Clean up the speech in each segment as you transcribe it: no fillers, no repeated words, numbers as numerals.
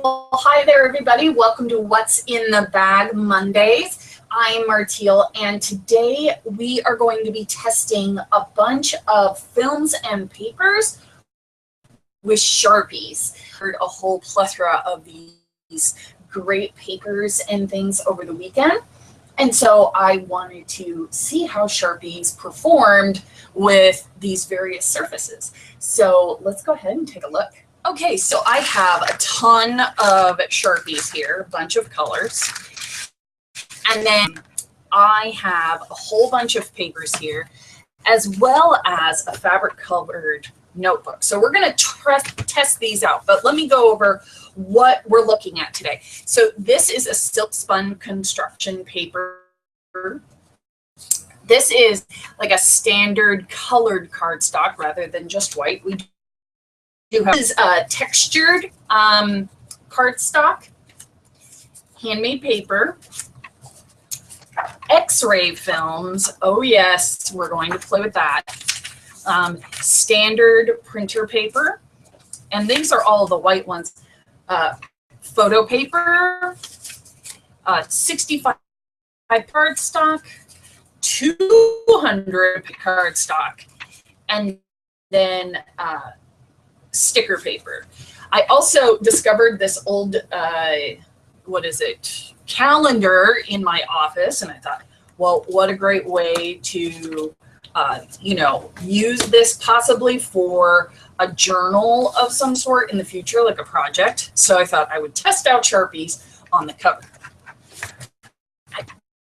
Well, hi there, everybody. Welcome to What's in the Bag Mondays. I'm Marteel, and today we are going to be testing a bunch of films and papers with Sharpies. Heard a whole plethora of these great papers and things over the weekend, and so I wanted to see how Sharpies performed with these various surfaces. So let's go ahead and take a look. Okay, so I have a ton of Sharpies here, a bunch of colors. And then I have a whole bunch of papers here, as well as a fabric-covered notebook. So we're going to test these out, but let me go over what we're looking at today. So this is a silk spun construction paper. This is like a standard colored cardstock rather than just white. We do have this textured cardstock, handmade paper, Xray films. Oh yes, we're going to play with that. Standard printer paper, and these are all the white ones. Photo paper, 65 cardstock, 200 cardstock, and then sticker paper. I also discovered this old, calendar in my office, and I thought, well, what a great way to, use this possibly for a journal of some sort in the future, like a project. So I thought I would test out Sharpies on the cover.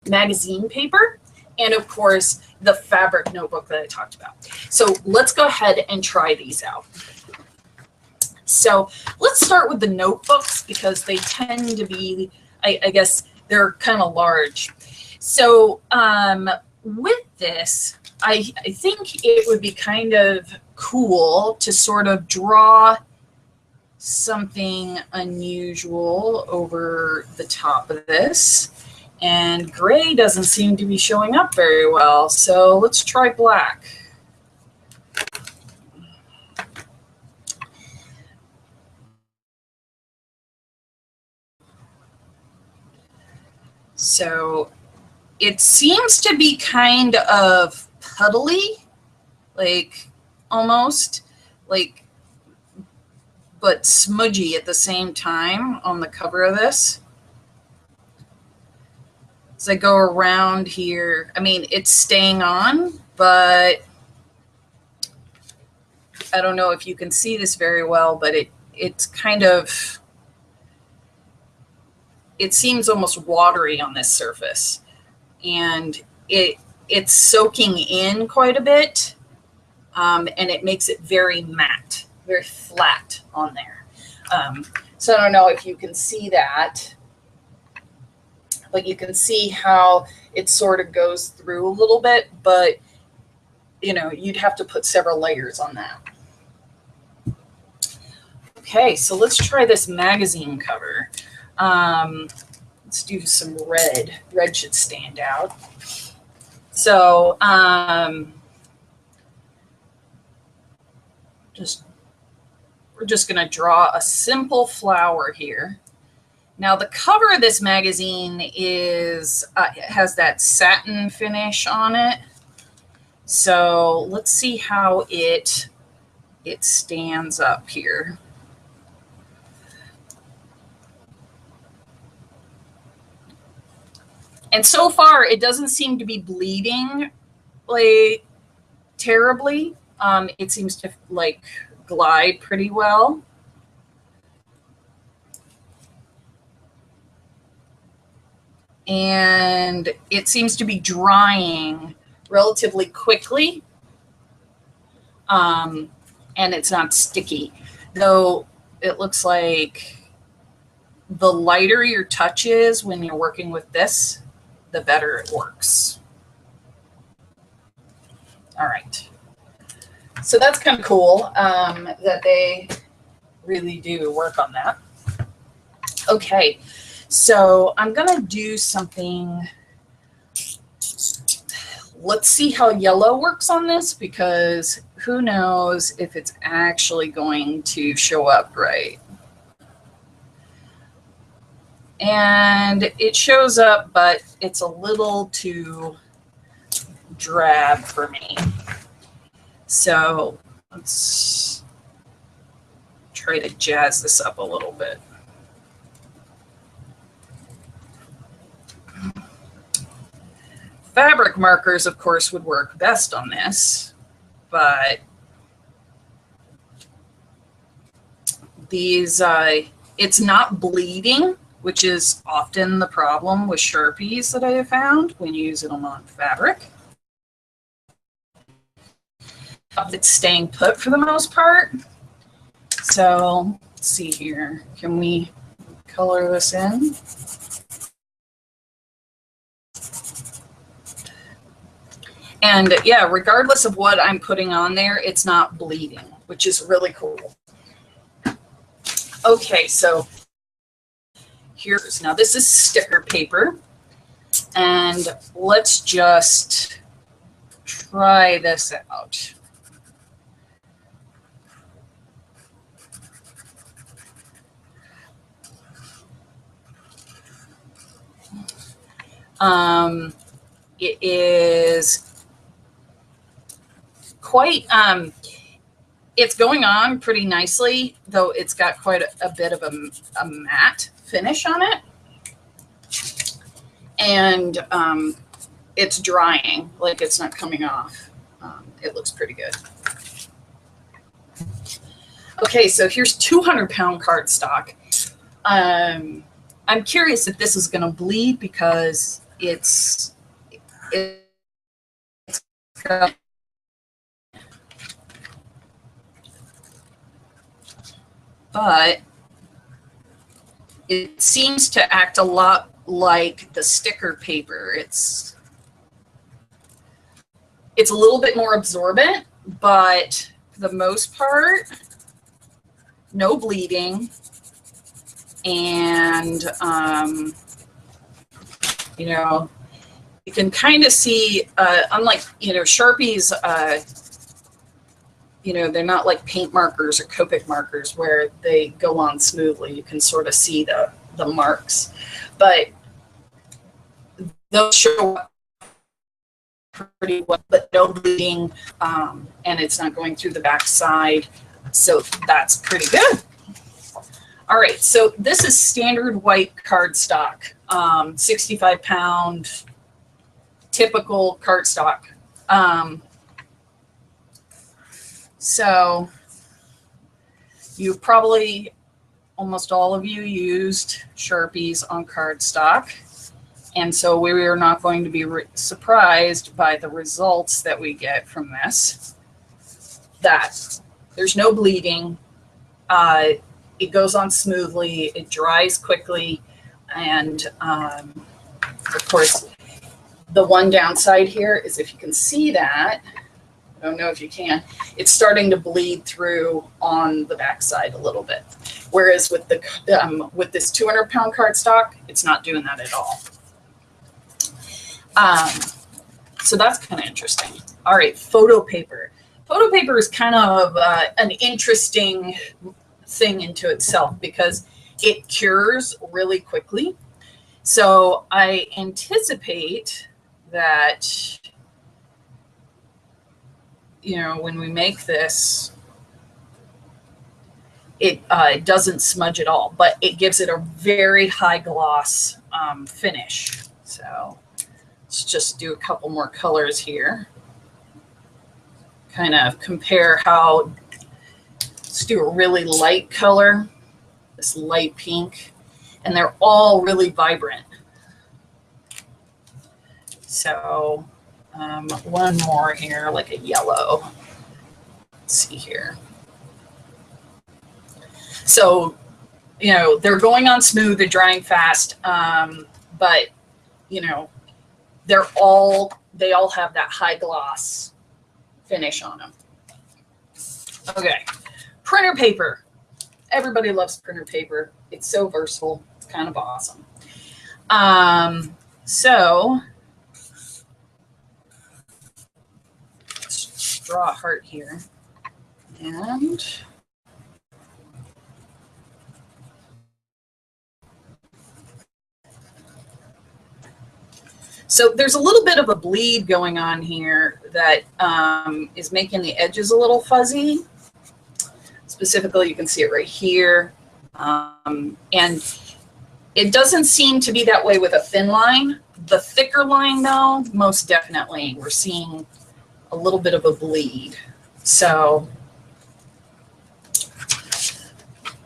Magazine paper, and of course, the fabric notebook that I talked about. So let's go ahead and try these out. So let's start with the notebooks because they tend to be, I guess, they're kind of large. So with this, I think it would be kind of cool to sort of draw something unusual over the top of this. And gray doesn't seem to be showing up very well, so let's try black. So it seems to be kind of puddly, like almost like, but smudgy at the same time on the cover of this. As I go around here, I mean, it's staying on, but I don't know if you can see this very well, but it's kind of, it seems almost watery on this surface, and it's soaking in quite a bit, and it makes it very matte, very flat on there. So I don't know if you can see that, but you can see how it sort of goes through a little bit, but you'd have to put several layers on that. Okay, so let's try this magazine cover. Let's do some red. Red should stand out. So we're just going to draw a simple flower here. Now the cover of this magazine is it has that satin finish on it. So let's see how it stands up here. And so far, it doesn't seem to be bleeding like terribly. It seems to like glide pretty well. And it seems to be drying relatively quickly. And it's not sticky, though it looks like the lighter your touch is when you're working with this, the better it works. All right. So that's kind of cool that they really do work on that. Okay, so I'm going to do something. Let's see how yellow works on this, because who knows if it's actually going to show up right. And it shows up, but it's a little too drab for me. So let's try to jazz this up a little bit. Fabric markers, of course, would work best on this, but these, it's not bleeding, which is often the problem with Sharpies that I have found when you use them on fabric. It's staying put for the most part. So let's see here. Can we color this in? And yeah, regardless of what I'm putting on there, it's not bleeding, which is really cool. Okay, so here's, now this is sticker paper. And let's just try this out. It is quite, it's going on pretty nicely, though it's got quite a bit of a matte finish on it. And it's drying, like it's not coming off. It looks pretty good. Okay, so here's 200-pound cardstock. I'm curious if this is going to bleed because it's but it seems to act a lot like the sticker paper. It's a little bit more absorbent, but for the most part, no bleeding. And, you know, you can kind of see, unlike, you know, Sharpies, you know, they're not like paint markers or Copic markers where they go on smoothly. You can sort of see the marks, but they'll show up pretty well, but no bleeding, and it's not going through the back side. So that's pretty good. All right, so this is standard white cardstock, 65-pound typical cardstock. So you probably, almost all of you used Sharpies on cardstock. And so we are not going to be surprised by the results that we get from this. That there's no bleeding. It goes on smoothly. It dries quickly. And of course, the one downside here is if you can see that, I don't know if you can, it's starting to bleed through on the backside a little bit. Whereas with with this 200-pound cardstock, it's not doing that at all. So that's kind of interesting. All right, photo paper. Photo paper is kind of an interesting thing into itself because it cures really quickly. So I anticipate that, you know, when we make this, it doesn't smudge at all, but it gives it a very high gloss finish. So let's just do a couple more colors here. Kind of compare how, let's do a really light color, this light pink, and they're all really vibrant. So one more here, like a yellow. Let's see here. So, you know, they're going on smooth, they're drying fast, but, you know, they all have that high gloss finish on them. Okay, printer paper. Everybody loves printer paper. It's so versatile. It's kind of awesome. So let's draw a heart here. And So there's a little bit of a bleed going on here that is making the edges a little fuzzy. Specifically, you can see it right here. And it doesn't seem to be that way with a thin line. The thicker line, though, most definitely, we're seeing a little bit of a bleed. So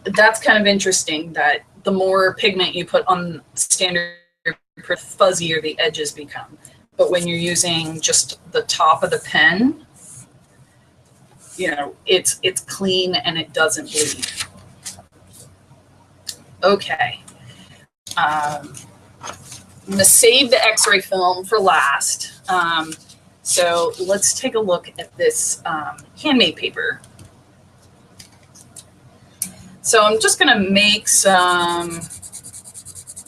that's kind of interesting that the more pigment you put on standard, the fuzzier the edges become. But when you're using just the top of the pen, you know, it's clean and it doesn't bleed. Okay. I'm going to save the X-ray film for last. So let's take a look at this handmade paper. So I'm just going to make some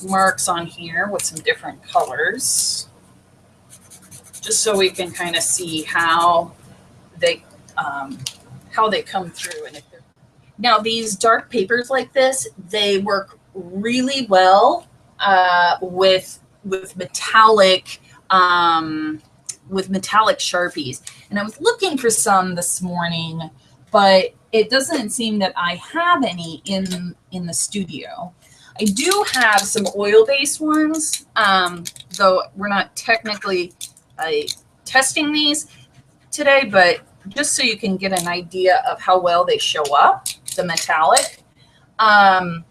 marks on here with some different colors, just so we can kind of see how they come through. And if they're... Now these dark papers like this, they work really well with metallic Sharpies. And I was looking for some this morning, but it doesn't seem that I have any in the studio. I do have some oil-based ones, though we're not technically testing these today, but just so you can get an idea of how well they show up, the metallic. And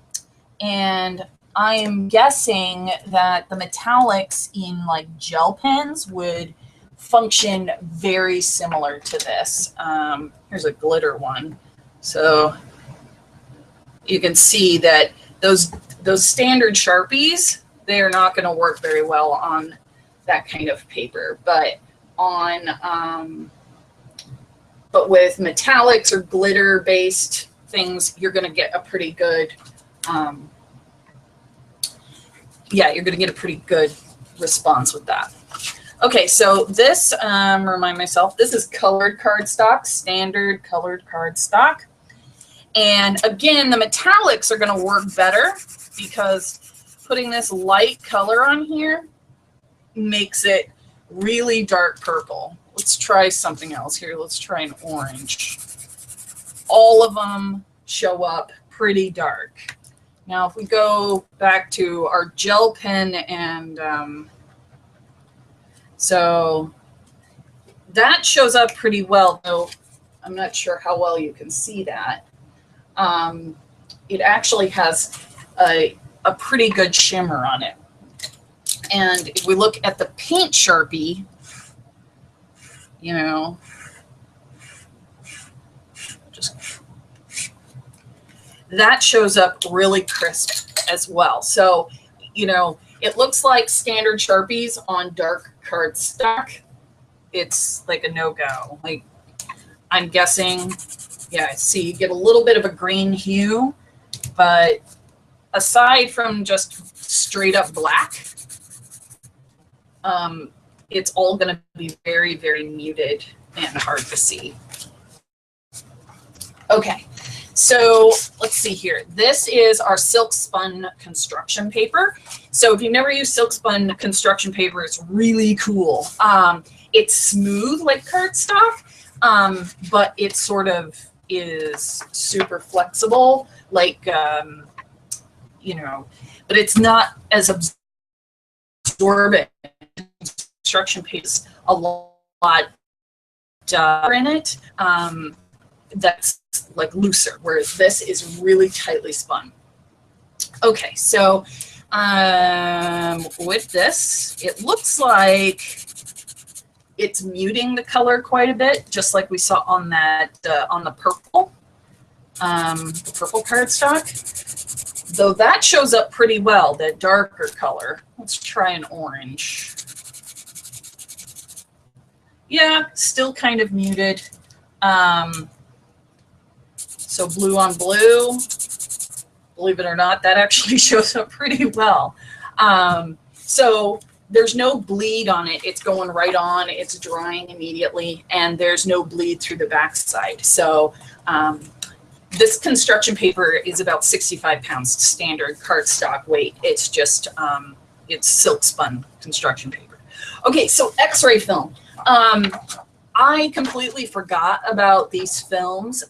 I'm guessing that the metallics in like gel pens would function very similar to this. Here's a glitter one. So you can see that those standard Sharpies, they're not going to work very well on that kind of paper, but on but with metallics or glitter based things, you're going to get a pretty good you're going to get a pretty good response with that. Okay, so this, remind myself, this is colored cardstock, standard colored cardstock. And again, the metallics are going to work better because putting this light color on here makes it really dark purple. Let's try something else here. Let's try an orange. All of them show up pretty dark. Now, if we go back to our gel pen and so that shows up pretty well, though I'm not sure how well you can see that. It actually has a pretty good shimmer on it. And if we look at the paint Sharpie, you know, that shows up really crisp as well. So, you know, it looks like standard Sharpies on dark cardstock. It's like a no-go. Like, I'm guessing, yeah, see, you get a little bit of a green hue, but aside from just straight up black, it's all going to be very, very muted and hard to see. Okay, so let's see here. This is our silk spun construction paper. So if you've never used silk spun construction paper, it's really cool. It's smooth like cardstock, but it sort of is super flexible, like, you know, but it's not as absorbent. Construction paper is a lot in it. That's like looser, whereas this is really tightly spun. Okay, so with this, it looks like it's muting the color quite a bit, just like we saw on that on the purple cardstock. Though that shows up pretty well, that darker color. Let's try an orange. Yeah, still kind of muted. So blue on blue, believe it or not, that actually shows up pretty well. So there's no bleed on it. It's going right on. It's drying immediately, and there's no bleed through the backside. So this construction paper is about 65 pounds standard cardstock weight. It's just, it's silk spun construction paper. Okay, so X-ray film. I completely forgot about these films.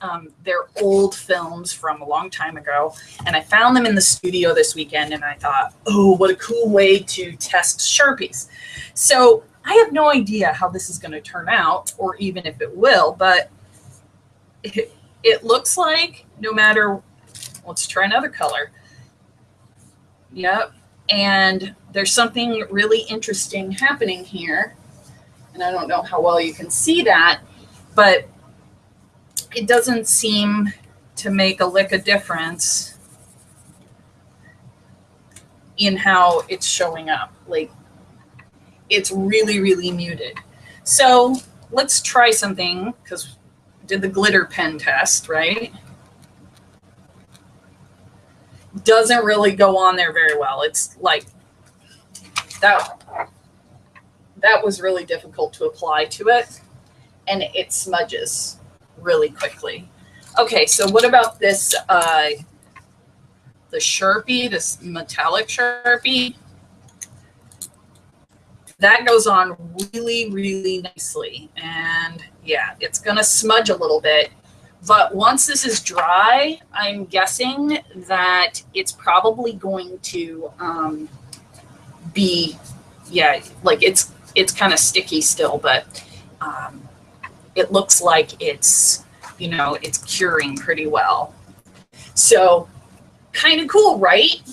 They're old films from a long time ago, and I found them in the studio this weekend, and I thought, oh, what a cool way to test Sharpies. So I have no idea how this is going to turn out, or even if it will, but it looks like no matter, let's try another color. Yep, and there's something really interesting happening here. And I don't know how well you can see that, but it doesn't seem to make a lick of difference in how it's showing up. Like, it's really, really muted. So let's try something, because we did the glitter pen test, right? Doesn't really go on there very well. It's like that was really difficult to apply to it, and it smudges really quickly. Okay, so what about this, the Sharpie, this metallic Sharpie? That goes on really, really nicely. And yeah, it's gonna smudge a little bit, but once this is dry, I'm guessing that it's probably going to be, yeah, like it's kind of sticky still, but it looks like it's, you know, it's curing pretty well. So kind of cool, right?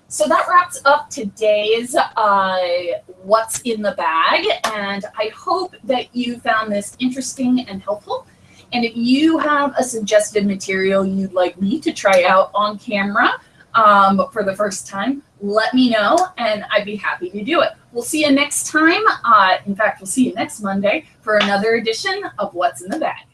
So that wraps up today's What's in the Bag, and I hope that you found this interesting and helpful. And if you have a suggested material you'd like me to try out on camera for the first time, let me know, and I'd be happy to do it. We'll see you next time. In fact, we'll see you next Monday for another edition of What's in the Bag.